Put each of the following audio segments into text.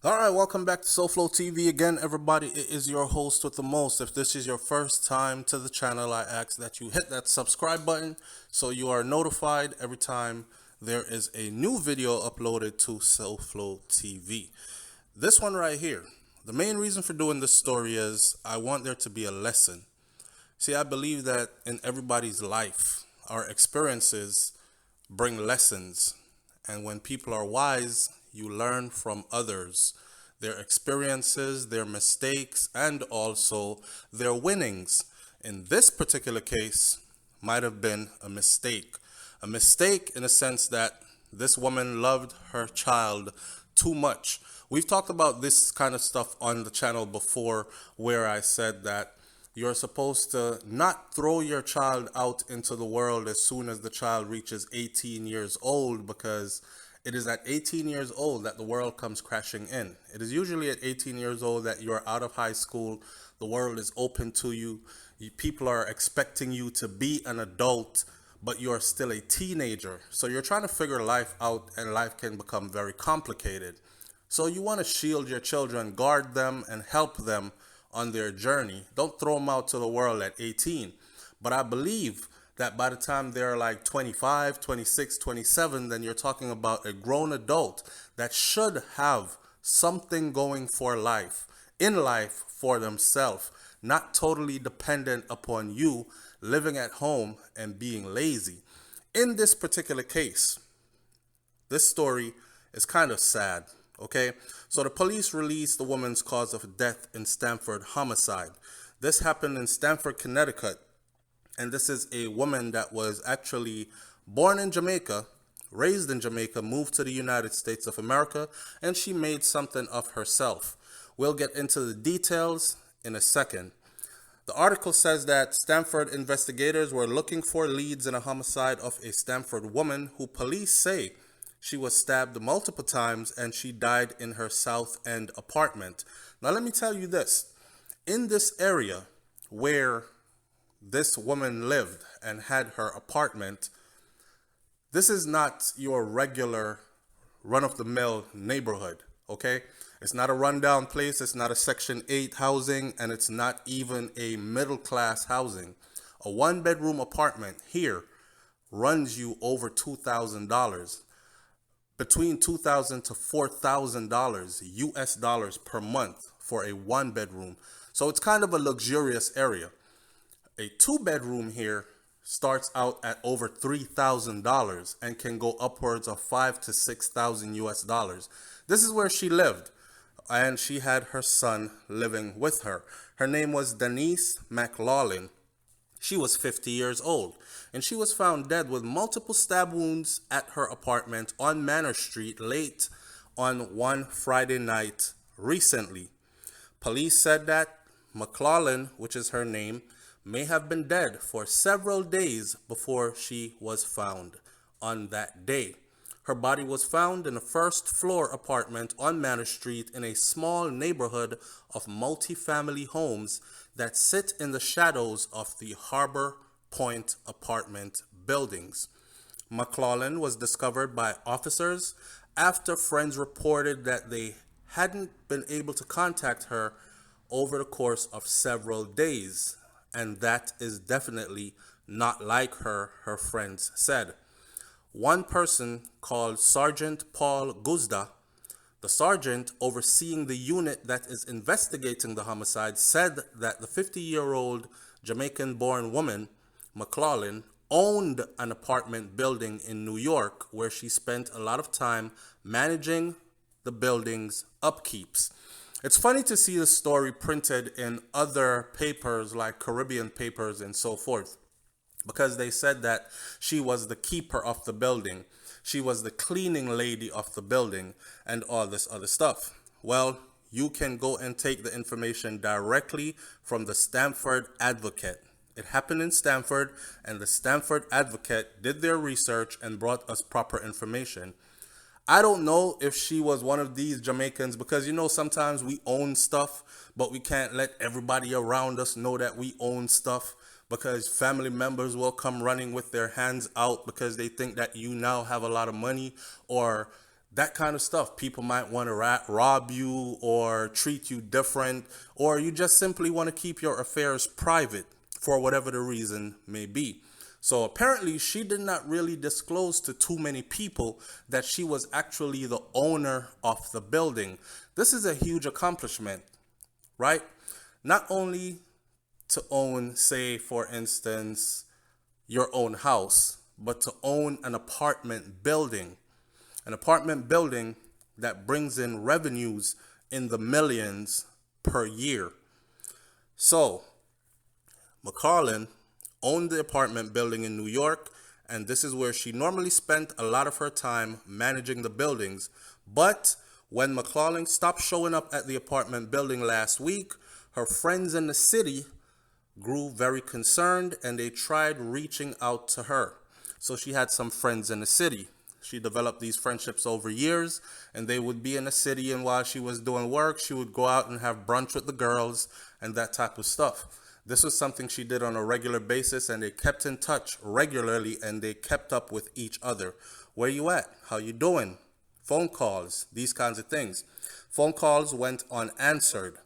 All right, welcome back to SouFLoTV again, everybody. It is your host with the most. If this is your first time to the channel, I ask that you hit that subscribe button so you are notified every time there is a new video uploaded to SouFLoTV. This one right here, the main reason for doing this story is I want there to be a lesson. See, I believe that in everybody's life, our experiences bring lessons. And when people are wise, you learn from others, their experiences, their mistakes, and also their winnings. In this particular case, might have been a mistake. A mistake in a sense that this woman loved her child too much. We've talked about this kind of stuff on the channel before, where I said that you're supposed to not throw your child out into the world as soon as the child reaches 18 years old, because it is at 18 years old that the world comes crashing in. It is usually at 18 years old that you're out of high school, the world is open to you, people are expecting you to be an adult, but you're still a teenager. So you're trying to figure life out, and life can become very complicated. So you want to shield your children, guard them, and help them on their journey. Don't throw them out to the world at 18. But I believe that by the time they're like 25, 26, 27, then you're talking about a grown adult that should have something going for life, in life for themselves, not totally dependent upon you living at home and being lazy. In this particular case, this story is kind of sad, okay? So the police released the woman's cause of death in Stamford homicide. This happened in Stamford, Connecticut, and this is a woman that was actually born in Jamaica, raised in Jamaica, moved to the United States of America, and she made something of herself. We'll get into the details in a second. The article says that Stamford investigators were looking for leads in a homicide of a Stamford woman who police say she was stabbed multiple times and she died in her South End apartment. Now, let me tell you this. In this area where this woman lived and had her apartment, this is not your regular run-of-the-mill neighborhood, okay? It's not a rundown place, it's not a Section 8 housing, and it's not even a middle-class housing. A one-bedroom apartment here runs you over $2,000, between $2,000 to $4,000 US dollars per month for a one-bedroom. So it's kind of a luxurious area. A two-bedroom here starts out at over $3,000 and can go upwards of $5,000 to $6,000 US dollars. This is where she lived, and she had her son living with her. Her name was Denise McLaughlin. She was 50 years old, and she was found dead with multiple stab wounds at her apartment on Manor Street late on one Friday night recently. Police said that McLaughlin, which is her name, may have been dead for several days before she was found on that day. Her body was found in a first-floor apartment on Manor Street in a small neighborhood of multi-family homes that sit in the shadows of the Harbor Point apartment buildings. McLaughlin was discovered by officers after friends reported that they hadn't been able to contact her over the course of several days. And that is definitely not like her, her friends said. One person called Sergeant Paul Guzda, the sergeant overseeing the unit that is investigating the homicide, said that the 50-year-old Jamaican-born woman, McLaughlin, owned an apartment building in New York where she spent a lot of time managing the building's upkeeps. It's funny to see the story printed in other papers like Caribbean papers and so forth, because they said that she was the keeper of the building, she was the cleaning lady of the building, and all this other stuff. Well, you can go and take the information directly from the Stamford Advocate. It happened in Stamford, and the Stamford Advocate did their research and brought us proper information. I don't know if she was one of these Jamaicans, because sometimes we own stuff, but we can't let everybody around us know that we own stuff, because family members will come running with their hands out because they think that you now have a lot of money, or That kind of stuff. People might want to rob you or treat you different, or you just simply want to keep your affairs private for whatever the reason may be. So apparently, she did not really disclose to too many people that she was actually the owner of the building. This is a huge accomplishment, right? Not only to own, say, for instance, your own house, but to own an apartment building. An apartment building that brings in revenues in the millions per year. So, McCarlin owned the apartment building in New York, and this is where she normally spent a lot of her time managing the buildings. But when McCarlin stopped showing up at the apartment building last week, her friends in the city grew very concerned and they tried reaching out to her. So she had some friends in the city. She developed these friendships over years, and they would be in the city, and while she was doing work, she would go out and have brunch with the girls and that type of stuff. This was something she did on a regular basis, and they kept in touch regularly, and they kept up with each other. Where you at? How you doing? Phone calls, these kinds of things. Phone calls went unanswered.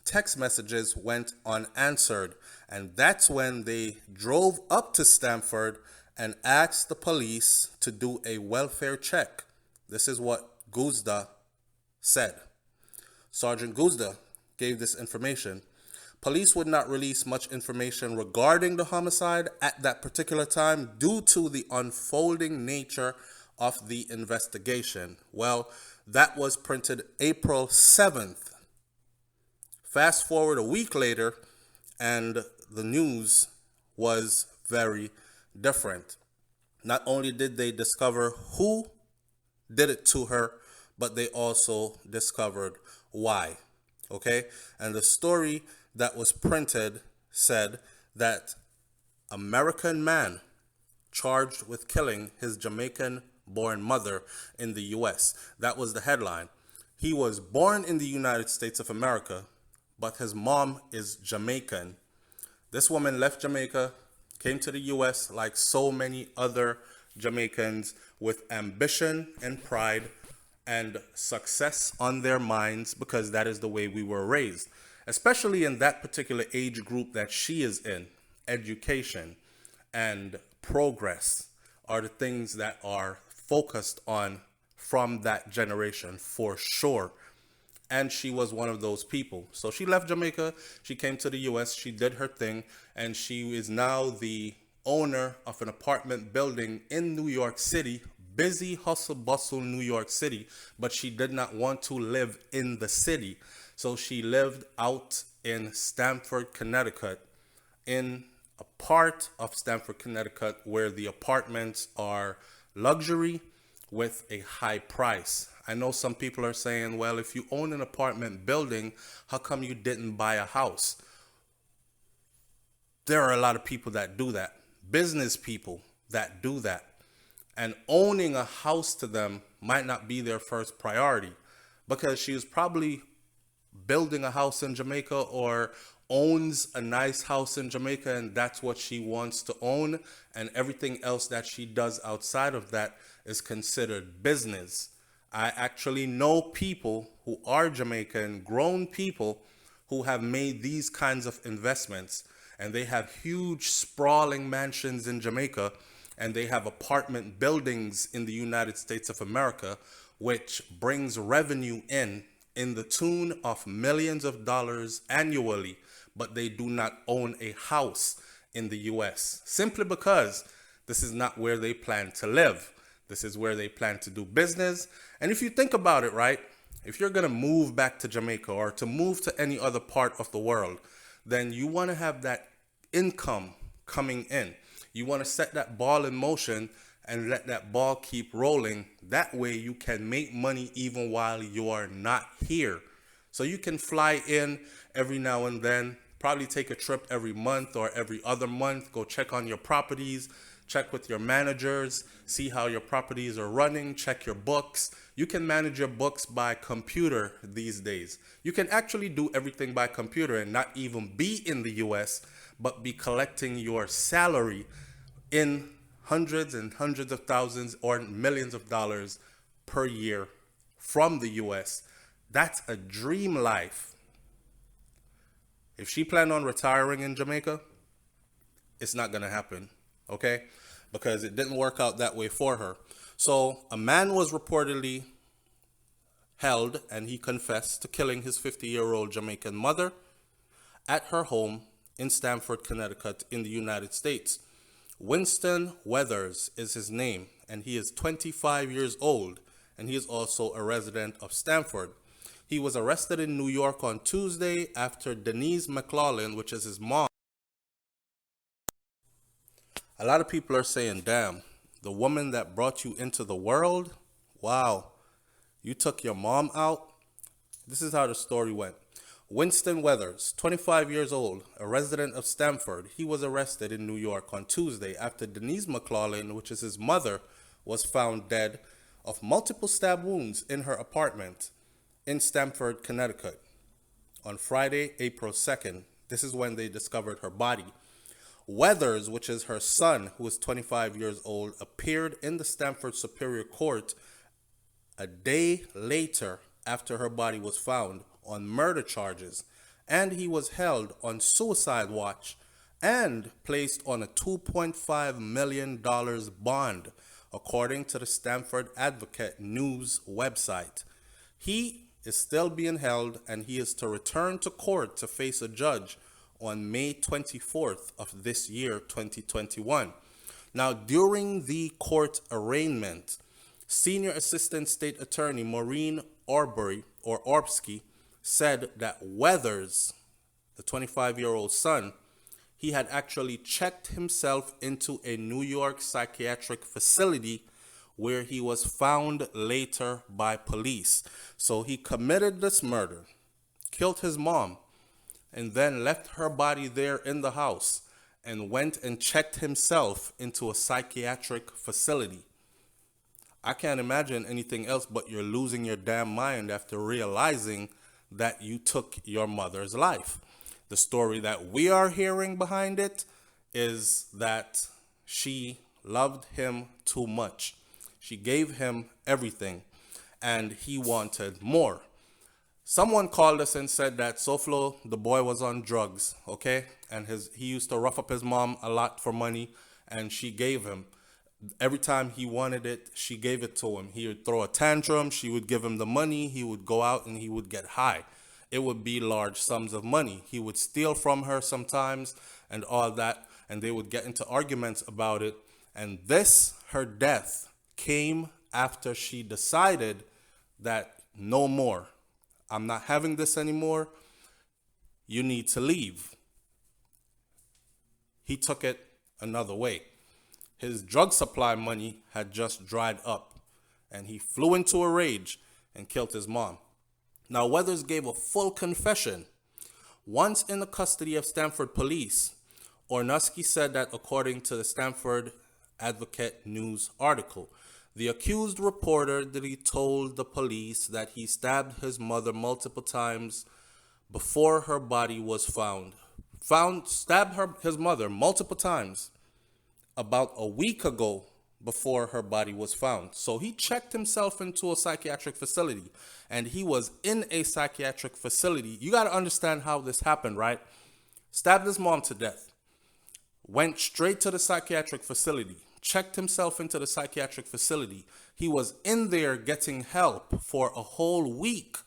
Text messages went unanswered. And that's when they drove up to Stamford and asked the police to do a welfare check. This is what Guzda said. Sergeant Guzda gave this information. Police would not release much information regarding the homicide at that particular time due to the unfolding nature of the investigation. Well, that was printed April 7th. Fast forward a week later, and the news was very different. Not only did they discover who did it to her, but they also discovered why. Okay? And the story that was printed said that American man charged with killing his Jamaican-born mother in the U.S. That was the headline. He was born in the United States of America, but his mom is Jamaican. This woman left Jamaica, came to the U.S. like so many other Jamaicans, with ambition and pride and success on their minds, because that is the way we were raised, especially in that particular age group that she is in. Education and progress are the things that are focused on from that generation for sure. And she was one of those people. So she left Jamaica, she came to the US, she did her thing, and she is now the owner of an apartment building in New York City, busy, hustle, bustle, New York City, but she did not want to live in the city. So she lived out in Stamford, Connecticut, in a part of Stamford, Connecticut, where the apartments are luxury with a high price. I know some people are saying, well, if you own an apartment building, how come you didn't buy a house? There are a lot of people that do that. Business people that do that. And owning a house to them might not be their first priority, because she was probably building a house in Jamaica or owns a nice house in Jamaica, and that's what she wants to own. And everything else that she does outside of that is considered business. I actually know people who are Jamaican, grown people, who have made these kinds of investments, and they have huge sprawling mansions in Jamaica, and they have apartment buildings in the United States of America, which brings revenue in the tune of millions of dollars annually, but they do not own a house in the US, simply because this is not where they plan to live. This is where they plan to do business. And if you think about it, right, if you're going to move back to Jamaica or to move to any other part of the world, then you want to have that income coming in. You want to set that ball in motion and let that ball keep rolling. That way you can make money even while you are not here. So you can fly in every now and then, probably take a trip every month or every other month, go check on your properties, check with your managers, see how your properties are running, check your books. You can manage your books by computer these days. You can actually do everything by computer and not even be in the US, but be collecting your salary in hundreds and hundreds of thousands or millions of dollars per year from the US. That's a dream life. If she planned on retiring in Jamaica, it's not going to happen, okay? Because it didn't work out that way for her. So a man was reportedly held, and he confessed to killing his 50-year-old Jamaican mother at her home in Stamford, Connecticut in the United States. Winston Weathers is his name, and he is 25 years old, and he is also a resident of Stamford. He was arrested in New York on Tuesday after Denise McLaughlin, which is his mom. A lot of people are saying, damn, the woman that brought you into the world, wow, you took your mom out? This is how the story went. Winston Weathers, 25 years old, a resident of Stamford, he was arrested in New York on Tuesday after Denise McLaughlin, which is his mother, was found dead of multiple stab wounds in her apartment in Stamford, Connecticut. On Friday, April 2nd, this is when they discovered her body. Weathers, which is her son, who is 25 years old, appeared in the Stamford Superior Court a day later after her body was found on murder charges, and he was held on suicide watch and placed on a $2.5 million bond, according to the Stamford Advocate News website. He is still being held, and he is to return to court to face a judge on May 24th of this year, 2021. Now, during the court arraignment, Senior Assistant State Attorney Maureen Orbsky said that Weathers, the 25-year-old son, he had actually checked himself into a New York psychiatric facility where he was found later by police. So he committed this murder, killed his mom, and then left her body there in the house and went and checked himself into a psychiatric facility. I can't imagine anything else but you're losing your damn mind after realizing that you took your mother's life. The story that we are hearing behind it is that she loved him too much. She gave him everything, and he wanted more. Someone called us and said that SouFlo, the boy, was on drugs, okay? And he used to rough up his mom a lot for money, and she gave him. Every time he wanted it, she gave it to him. He would throw a tantrum, she would give him the money, he would go out and he would get high. It would be large sums of money. He would steal from her sometimes and all that, and they would get into arguments about it. And this, her death, came after she decided that no more. I'm not having this anymore. You need to leave. He took it another way. His drug supply money had just dried up, and he flew into a rage and killed his mom. Now, Weathers gave a full confession. Once in the custody of Stamford police, Ornusky said that according to the Stamford Advocate News article, the accused reportedly told the police that he stabbed his mother multiple times before her body was found. Stabbed his mother multiple times about a week ago before her body was found. So he checked himself into a psychiatric facility, and he was in a psychiatric facility. You got to understand how this happened, right? Stabbed his mom to death, went straight to the psychiatric facility, checked himself into the psychiatric facility. He was in there getting help for a whole week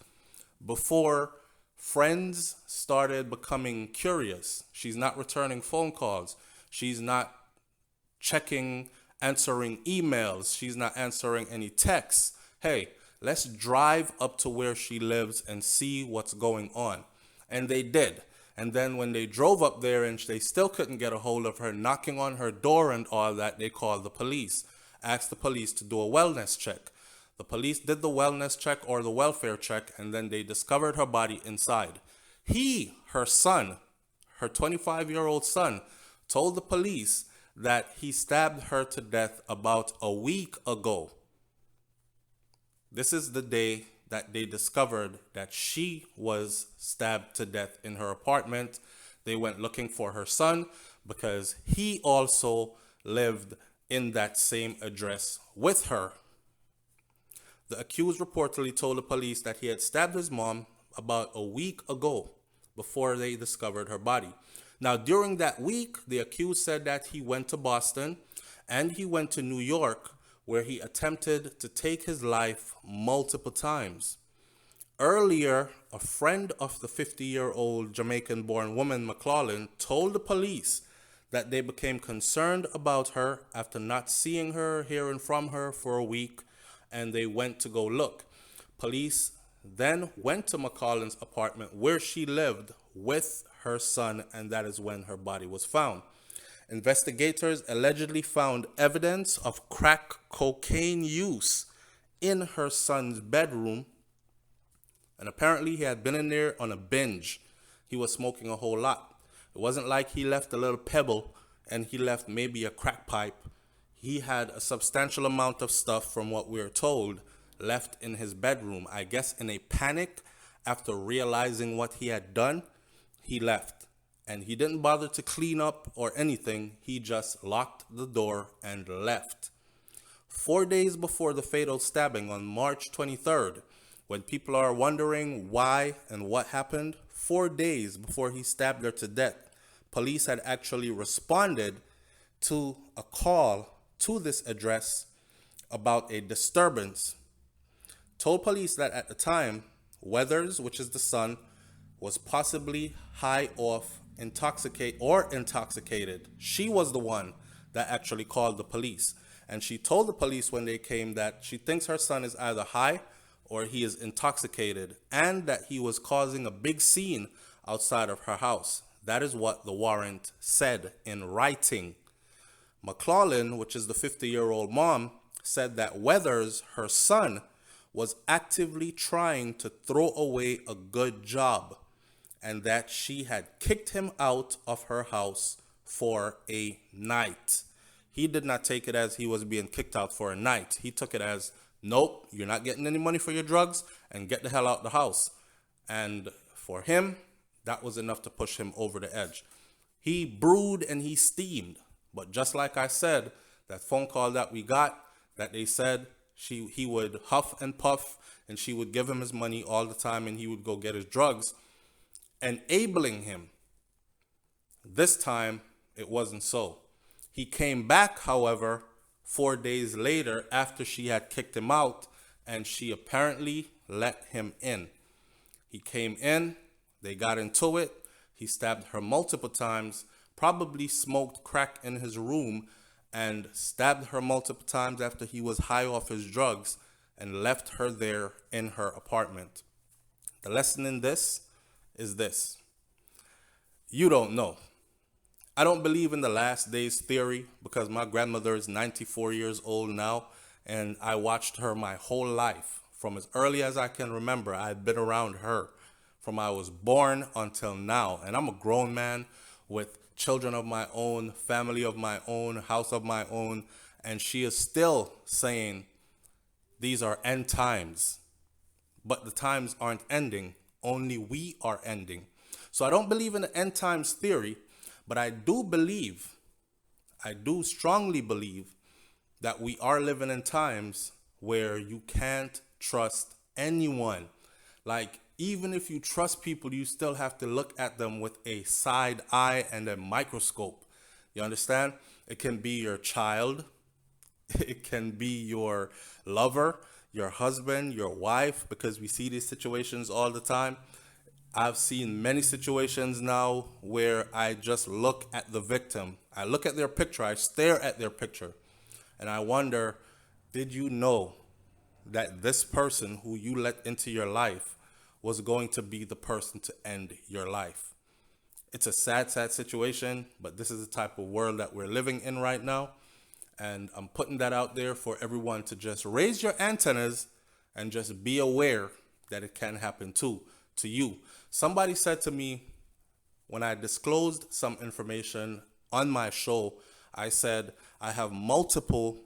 before friends started becoming curious. She's not returning phone calls. She's not answering emails. She's not answering any texts. Hey, let's drive up to where she lives and see what's going on. And they did. And then when they drove up there and they still couldn't get a hold of her, knocking on her door and all that, they called the police, asked the police to do a wellness check. The police did the wellness check or the welfare check, and then they discovered her body inside. Her son, her 25-year-old son, told the police that he stabbed her to death about a week ago. This is the day that they discovered that she was stabbed to death in her apartment. They went looking for her son because he also lived in that same address with her. The accused reportedly told the police that he had stabbed his mom about a week ago before they discovered her body. Now, during that week, the accused said that he went to Boston and he went to New York, where he attempted to take his life multiple times. Earlier, a friend of the 50-year-old Jamaican-born woman, McLaughlin, told the police that they became concerned about her after not seeing her, hearing from her for a week, and they went to go look. Police then went to McLaughlin's apartment where she lived with her son, and that is when her body was found. Investigators allegedly found evidence of crack cocaine use in her son's bedroom, and apparently he had been in there on a binge. He was smoking a whole lot. It wasn't like he left a little pebble and he left maybe a crack pipe. He had a substantial amount of stuff, from what we're told, left in his bedroom. I guess in a panic after realizing what he had done, he left. And he didn't bother to clean up or anything. He just locked the door and left. 4 days before the fatal stabbing on March 23rd, when people are wondering why and what happened, 4 days before he stabbed her to death, police had actually responded to a call to this address about a disturbance. Told police that at the time, Weathers, which is the son, was possibly high off, intoxicated. She was the one that actually called the police. And she told the police when they came that she thinks her son is either high or he is intoxicated, and that he was causing a big scene outside of her house. That is what the warrant said in writing. McLaughlin, which is the 50-year-old mom, said that Weathers, her son, was actively trying to throw away a good job, and that she had kicked him out of her house for a night. He did not take it as he was being kicked out for a night. He took it as, nope, you're not getting any money for your drugs, and get the hell out the house. And for him, that was enough to push him over the edge. He brewed and he steamed. But just like I said, that phone call that we got, that they said he would huff and puff and she would give him his money all the time and he would go get his drugs, enabling him. This time, it wasn't so. He came back, however, 4 days later after she had kicked him out, and she apparently let him in. He came in, they got into it, he stabbed her multiple times, probably smoked crack in his room, and stabbed her multiple times after he was high off his drugs, and left her there in her apartment. The lesson in this is this: you don't know. I don't believe in the last days theory, because my grandmother is 94 years old now, and I watched her my whole life. From as early as I can remember, I've been around her from I was born until now. And I'm a grown man with children of my own, family of my own, house of my own, and she is still saying these are end times. But the times aren't ending, only we are ending. So I don't believe in the end times theory, but I do strongly believe that we are living in times where you can't trust anyone. Like, even if you trust people, you still have to look at them with a side eye and a microscope. You understand? It can be your child. It can be your lover, your husband, your wife, because we see these situations all the time. I've seen many situations now where I just look at the victim. I look at their picture, I stare at their picture, and I wonder, did you know that this person who you let into your life was going to be the person to end your life? It's a sad, sad situation, but this is the type of world that we're living in right now. And I'm putting that out there for everyone to just raise your antennas and just be aware that it can happen to you. Somebody said to me when I disclosed some information on my show, I said I have multiple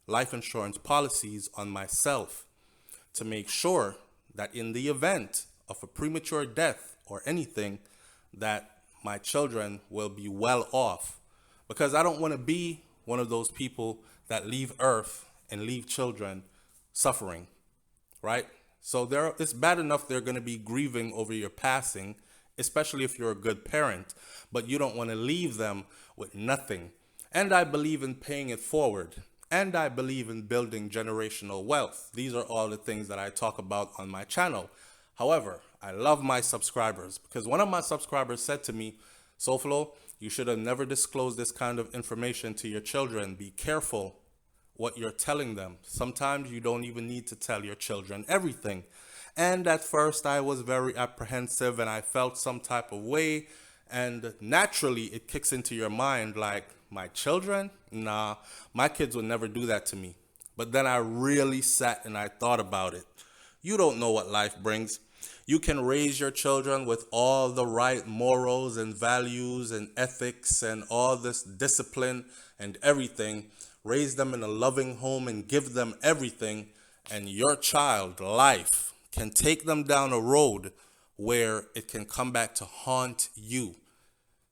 life insurance policies on myself to make sure that in the event of a premature death or anything, that my children will be well off. Because I don't want to be one of those people that leave Earth and leave children suffering. right? So it's bad enough they're going to be grieving over your passing, especially if you're a good parent, but you don't want to leave them with nothing. And I believe in paying it forward. And I believe in building generational wealth. These are all the things that I talk about on my channel. However, I love my subscribers because one of my subscribers said to me, SouFlo, you should have never disclosed this kind of information to your children. Be careful what you're telling them. Sometimes you don't even need to tell your children everything. And at first I was very apprehensive and I felt some type of way. And naturally it kicks into your mind like, my children? Nah, my kids would never do that to me. But then I really sat and I thought about it. You don't know what life brings. You can raise your children with all the right morals and values and ethics and all this discipline and everything. Raise them in a loving home and give them everything. And your child, life, can take them down a road where it can come back to haunt you.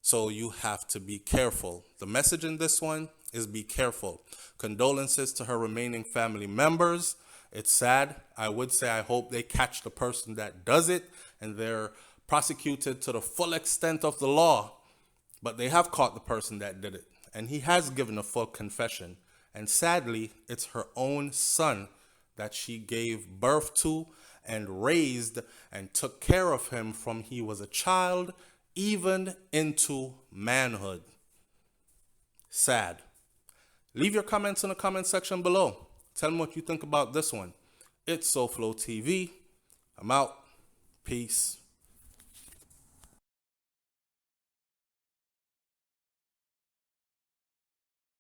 So you have to be careful. The message in this one is be careful. Condolences to her remaining family members. It's sad. I would say I hope they catch the person that does it and they're prosecuted to the full extent of the law. But they have caught the person that did it. And he has given a full confession. And sadly, it's her own son that she gave birth to and raised and took care of him from he was a child even into manhood. Sad. Leave your comments in the comment section below. Tell me what you think about this one. It's SouFLoTV. I'm out. Peace.